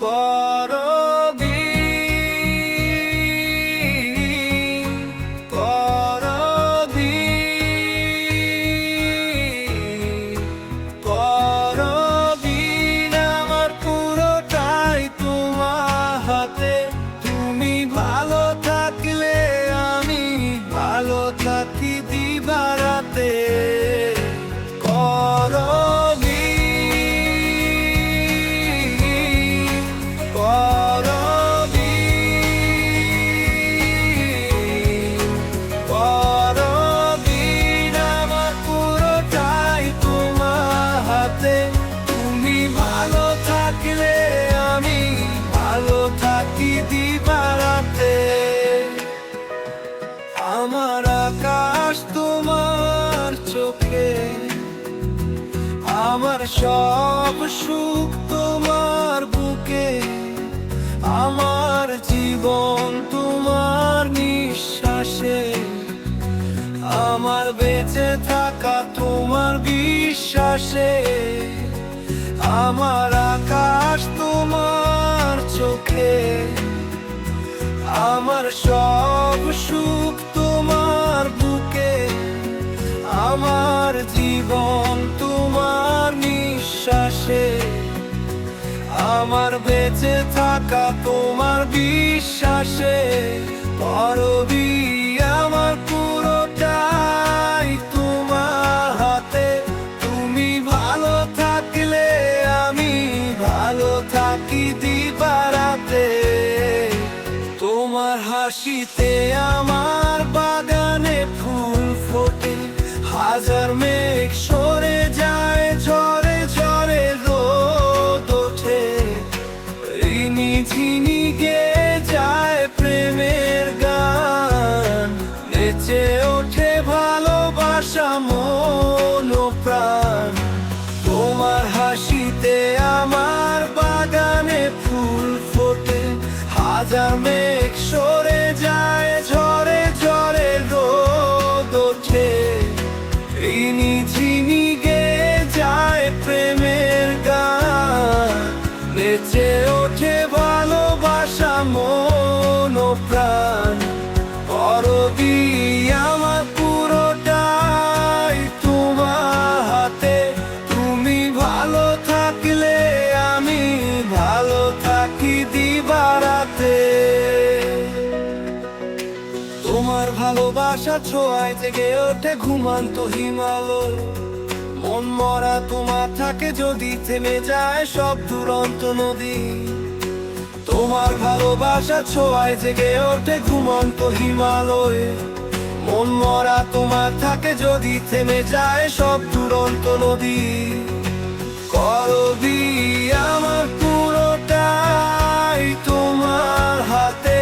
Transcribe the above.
করবি করবি করবি আমার পুরোটাই তোমার হাতে। তুমি ভালো থাকলে আমি ভালো থাকি দিবারাতে। করবি করবি করবি আমার পুরোটাই তোমার হাতে। তুমি ভালো থাকলে আমি ভালো থাকি দিবারাতে। আমার আকাশ তোমার চোখে, আমার সব সুখ তোমার বুকে। আমার জীবন তোমার নিঃশ্বাসে, আমার বেঁচে থাকা তোমার বিশ্বাসে। আমার আকাশ তোমার চোখে, আমার সব সুখ তোমার বুকে। আমার জীবন তোমার নিঃশ্বাসে, আমার বেঁচে থাকা তোমার বিশ্বাসে। করবি আমার পুরোটাই তোমার হাতে। তুমি ভালো থাকলে আমি ভালো থাকি দিবারাতে। তোমার হাসিতে আমার বাগানে ফুল ফোটে, হাজার মেঘ সরে যায় ঝরে ঝরে রোদ ওঠে। ঋণী ঝিনি গেয়ে যায় প্রেমের গান, নেচে ওঠে ভালোবাসা মন ও প্রাণ। তোমার হাসিতে আমার বাগানে ফুল ফোটে, হাজার মেঘ সরে যায় ঝরে ঝরে রোদ ওঠে। ঋণী ঝিনি গেয়ে যায় প্রেমের গান, নেচে ওঠে ভালোবাসা মন ও প্রাণ। করবি আমার পুরোটাই তোমার হাতে। তুমি ভালো থাকলে আমি ভালো থাকি দিবারাতে। তোমার ভালোবাসা ছোঁয়ায় জেগে ওঠে ঘুমান্ত হিমালয়। মন মরা তোমার থাকে যদি থেমে যায় সব দুরন্ত নদী। তোমার ভালোবাসা ছোঁয়ায় জেগে ওঠে ঘুমন্ত হিমালয়। মন মরা তোমার থাকে যদি থেমে যায় সব দুরন্ত নদী। করবি আমার পুরোটাই তোমার হাতে।